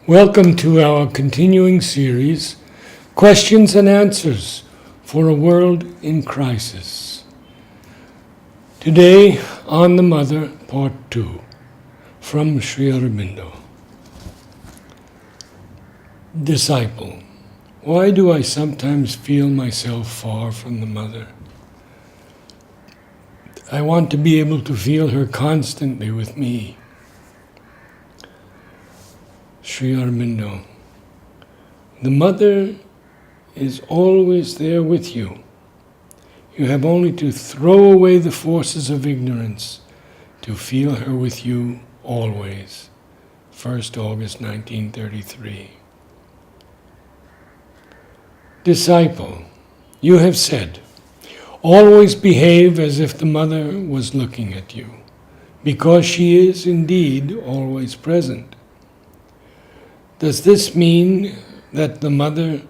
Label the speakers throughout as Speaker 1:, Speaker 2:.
Speaker 1: Welcome to our continuing series, Questions and Answers for a World in Crisis. Today, On the Mother, Part 2, from Sri Aurobindo. Disciple, why do I sometimes feel myself far from the Mother? I want to be able to feel her constantly with me. Sri Aurobindo, the Mother is always there with you. You have only to throw away the forces of ignorance to feel her with you always. 1st August 1933. Disciple, you have said, always behave as if the Mother was looking at you, because she is indeed always present. Does this mean that the Mother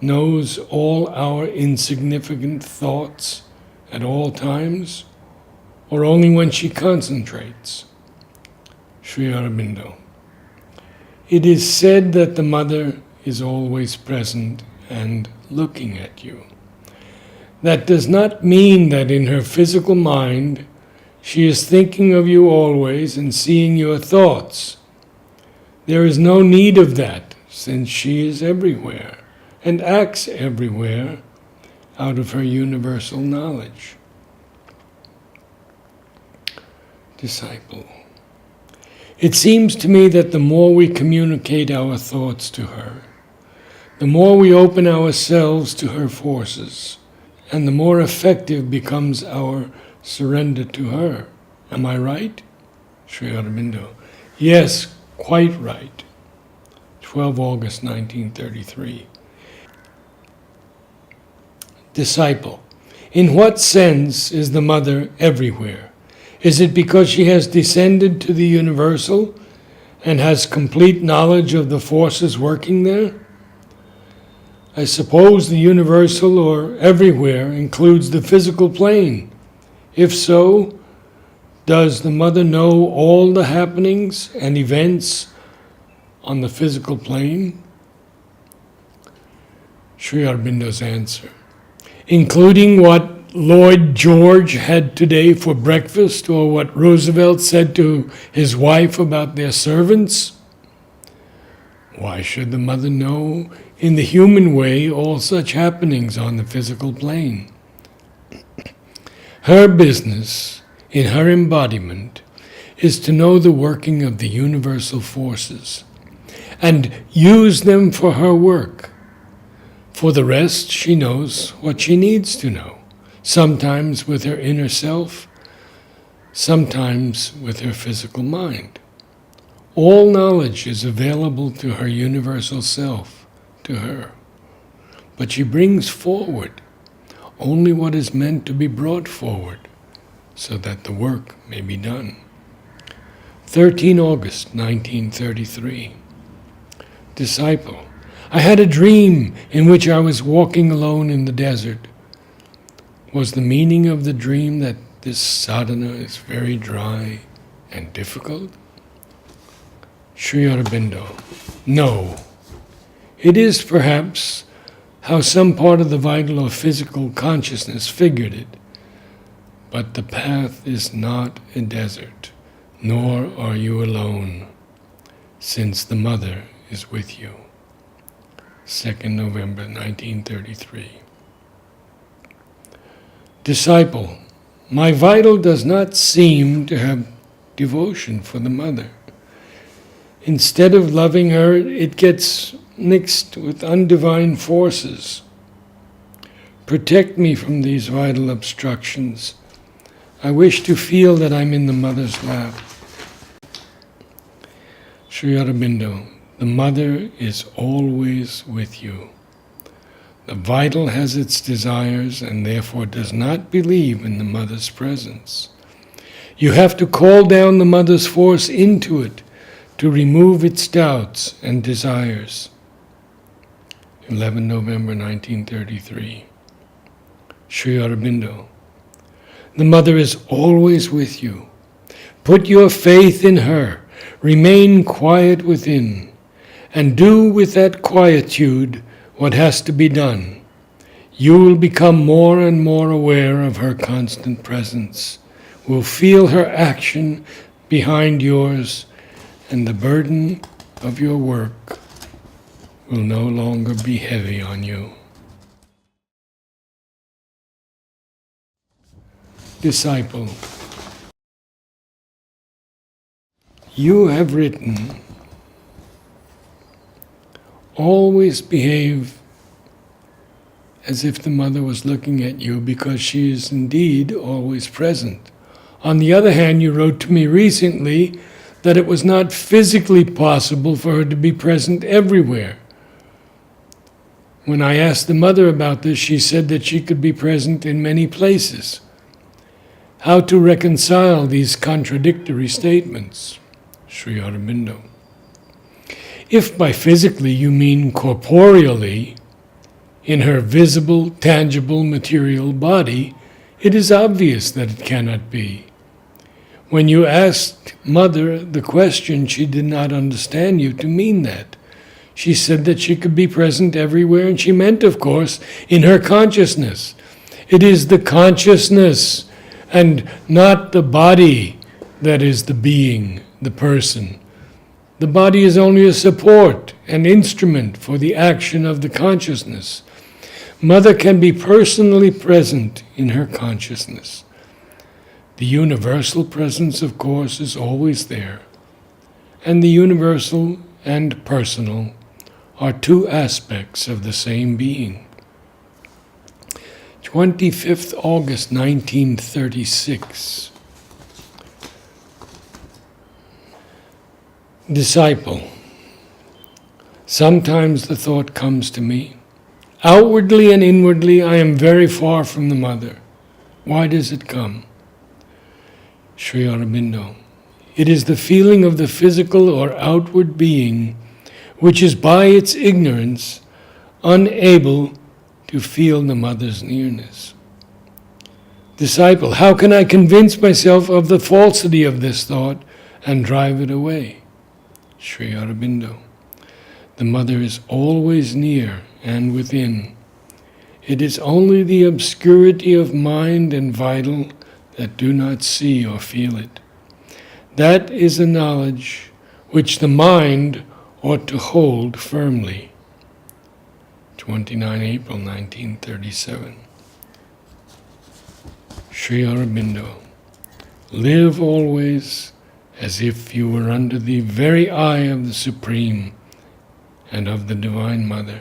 Speaker 1: knows all our insignificant thoughts at all times, or only when she concentrates? Sri Aurobindo, it is said that the Mother is always present and looking at you. That does not mean that in her physical mind she is thinking of you always and seeing your thoughts. There is no need of that, since she is everywhere and acts everywhere out of her universal knowledge. Disciple, it seems to me that the more we communicate our thoughts to her, the more we open ourselves to her forces, and the more effective becomes our surrender to her. Am I right? Sri Aurobindo, yes, quite right. 12 August 1933. Disciple, in what sense is the Mother everywhere? Is it because she has descended to the universal and has complete knowledge of the forces working there? I suppose the universal or everywhere includes the physical plane. If so, does the Mother know all the happenings and events on the physical plane? Sri Aurobindo's answer, including what Lloyd George had today for breakfast, or what Roosevelt said to his wife about their servants? Why should the Mother know in the human way all such happenings on the physical plane? Her business in her embodiment is to know the working of the universal forces and use them for her work. For the rest, she knows what she needs to know, sometimes with her inner self, sometimes with her physical mind. All knowledge is available to her universal self, to her, but she brings forward only what is meant to be brought forward, so that the work may be done. 13 August 1933. Disciple, I had a dream in which I was walking alone in the desert. Was the meaning of the dream that this sadhana is very dry and difficult? Sri Aurobindo, no. It is perhaps how some part of the vital or physical consciousness figured it. But the path is not a desert, nor are you alone, since the Mother is with you. 2nd November 1933. Disciple, my vital does not seem to have devotion for the Mother. Instead of loving her, it gets mixed with undivine forces. Protect me from these vital obstructions. I wish to feel that I'm in the Mother's lap. Sri Aurobindo, the Mother is always with you. The vital has its desires and therefore does not believe in the Mother's presence. You have to call down the Mother's force into it to remove its doubts and desires. 11 November 1933. Sri Aurobindo, the Mother is always with you. Put your faith in her. Remain quiet within, and do with that quietude what has to be done, you will become more and more aware of her constant presence, will feel her action behind yours, and the burden of your work will no longer be heavy on you. Disciple, you have written, always behave as if the mother was looking at you, because she is indeed always present. On the other hand, you wrote to me recently that it was not physically possible for her to be present everywhere. When I asked the mother about this, she said that she could be present in many places. How to reconcile these contradictory statements? Sri Aurobindo. If by physically you mean corporeally, in her visible, tangible, material body, it is obvious that it cannot be. When you asked Mother the question, she did not understand you to mean that. She said that she could be present everywhere, and she meant, of course, in her consciousness. It is the consciousness and not the body that is the being, the person. The body is only a support, an instrument for the action of the consciousness. Mother can be personally present in her consciousness. The universal presence, of course, is always there. And the universal and personal are two aspects of the same being. 25th August 1936. Disciple, sometimes the thought comes to me, outwardly and inwardly I am very far from the mother. Why does it come? Sri Aurobindo, it is the feeling of the physical or outward being which is by its ignorance unable to feel the mother's nearness. Disciple, how can I convince myself of the falsity of this thought and drive it away? Sri Aurobindo, the mother is always near and within. It is only the obscurity of mind and vital that do not see or feel it. That is a knowledge which the mind ought to hold firmly. 29 April 1937. Sri Aurobindo, live always as if you were under the very eye of the Supreme and of the Divine Mother.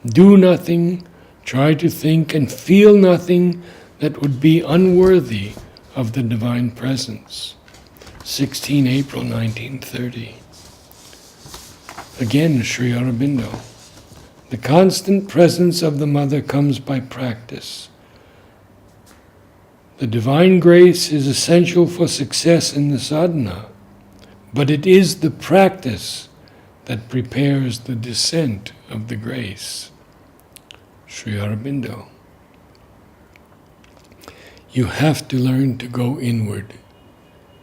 Speaker 1: Do nothing, try to think and feel nothing that would be unworthy of the Divine Presence. 16 April 1930. Again, Sri Aurobindo, the constant presence of the Mother comes by practice. The divine grace is essential for success in the sadhana, but it is the practice that prepares the descent of the grace. Sri Aurobindo, you have to learn to go inward,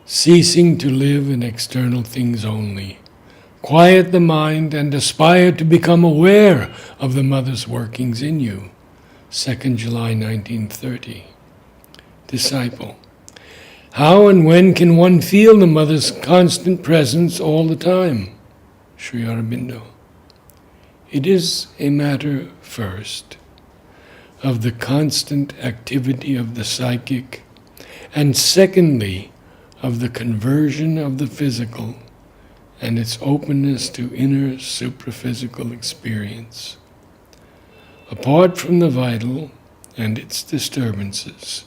Speaker 1: ceasing to live in external things only. Quiet the mind and aspire to become aware of the Mother's workings in you. 2nd July 1930. Disciple, how and when can one feel the Mother's constant presence all the time? Sri Aurobindo, it is a matter, first, of the constant activity of the psychic, and secondly, of the conversion of the physical and its openness to inner supraphysical experience. Apart from the vital and its disturbances,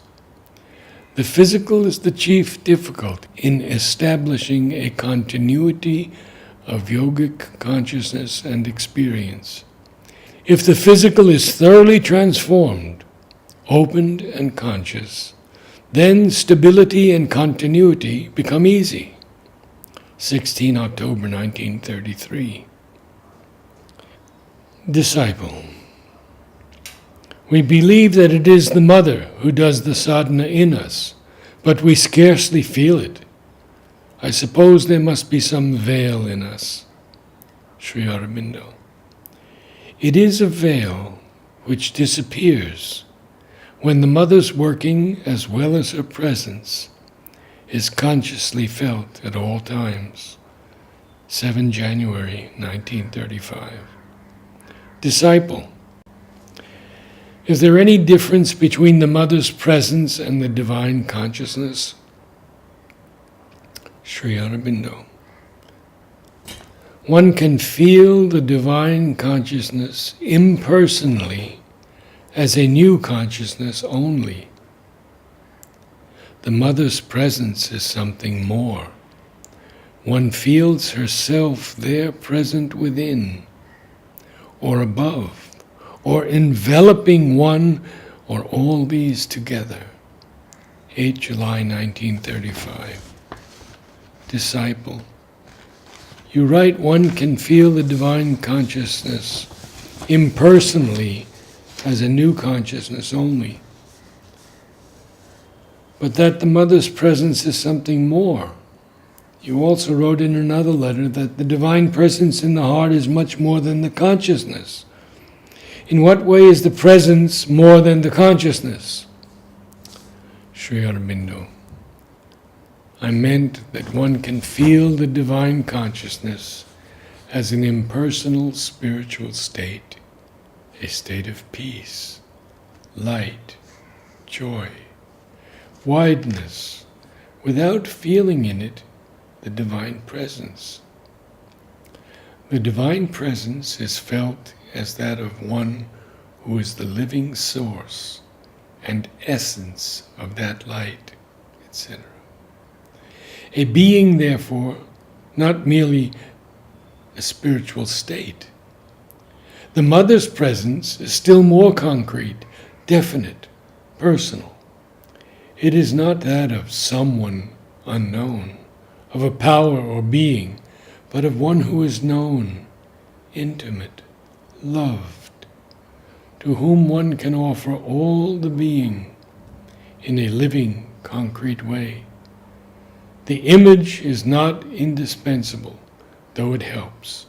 Speaker 1: the physical is the chief difficulty in establishing a continuity of yogic consciousness and experience. If the physical is thoroughly transformed, opened and conscious, then stability and continuity become easy. 16 October 1933. Disciple, we believe that it is the Mother who does the sadhana in us, but we scarcely feel it. I suppose there must be some veil in us. Sri Aurobindo. It is a veil which disappears when the mother's working as well as her presence is consciously felt at all times. 7 January 1935. Disciple. Is there any difference between the mother's presence and the divine consciousness? Sri Aurobindo. One can feel the divine consciousness impersonally as a new consciousness only. The mother's presence is something more. One feels herself there present within, or above, or enveloping one or all these together. 8 July 1935. Disciple. You write one can feel the divine consciousness impersonally as a new consciousness only, but that the mother's presence is something more. You also wrote in another letter that the divine presence in the heart is much more than the consciousness. In what way is the presence more than the consciousness? Sri Aurobindo. I meant that one can feel the divine consciousness as an impersonal spiritual state, a state of peace, light, joy, wideness, without feeling in it the divine presence. The divine presence is felt as that of one who is the living source and essence of that light, etc. A being, therefore, not merely a spiritual state. The mother's presence is still more concrete, definite, personal. It is not that of someone unknown, of a power or being, but of one who is known, intimate, loved, to whom one can offer all the being in a living, concrete way. The image is not indispensable, though it helps.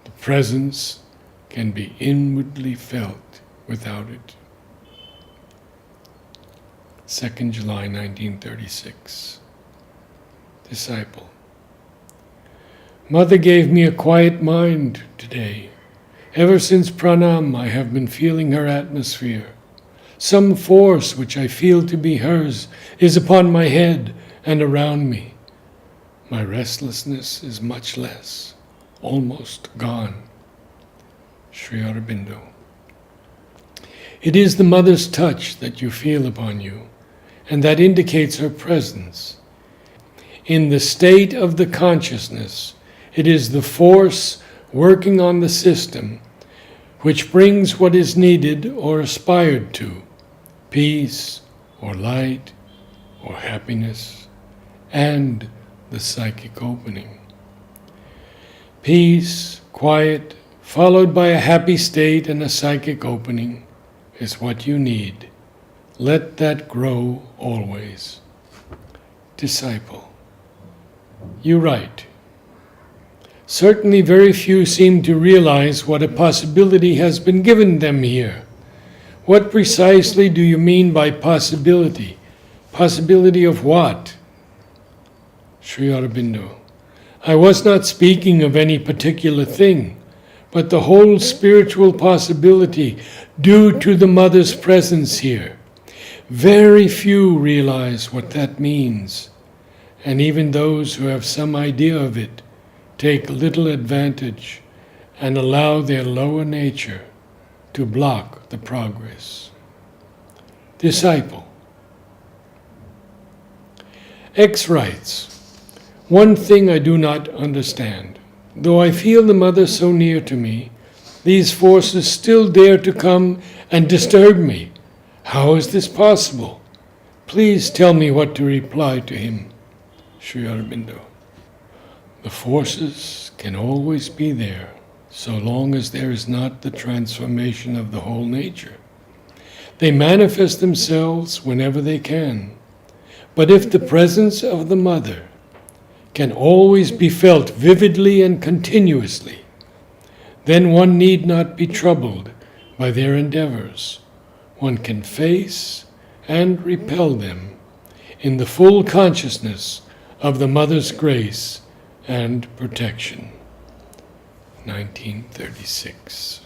Speaker 1: The presence can be inwardly felt without it. 2 July 1936. Disciple. Mother gave me a quiet mind today. Ever since pranam, I have been feeling her atmosphere. Some force which I feel to be hers is upon my head and around me. My restlessness is much less, almost gone. Sri Aurobindo. It is the mother's touch that you feel upon you, and that indicates her presence. In the state of the consciousness, it is the force working on the system which brings what is needed or aspired to, peace or light or happiness, and the psychic opening. Peace, quiet, followed by a happy state and a psychic opening is what you need. Let that grow always. Disciple. You write, certainly very few seem to realize what a possibility has been given them here. What precisely do you mean by possibility? Possibility of what? Sri Aurobindo. I was not speaking of any particular thing, but the whole spiritual possibility due to the mother's presence here. Very few realize what that means, and even those who have some idea of it take little advantage and allow their lower nature to block the progress. Disciple. X writes, one thing I do not understand. Though I feel the mother so near to me, these forces still dare to come and disturb me. How is this possible? Please tell me what to reply to him. Sri Aurobindo. The forces can always be there, so long as there is not the transformation of the whole nature. They manifest themselves whenever they can. But if the presence of the mother can always be felt vividly and continuously, Then one need not be troubled by their endeavors. One can face and repel them in the full consciousness of the Mother's grace and protection. 1936.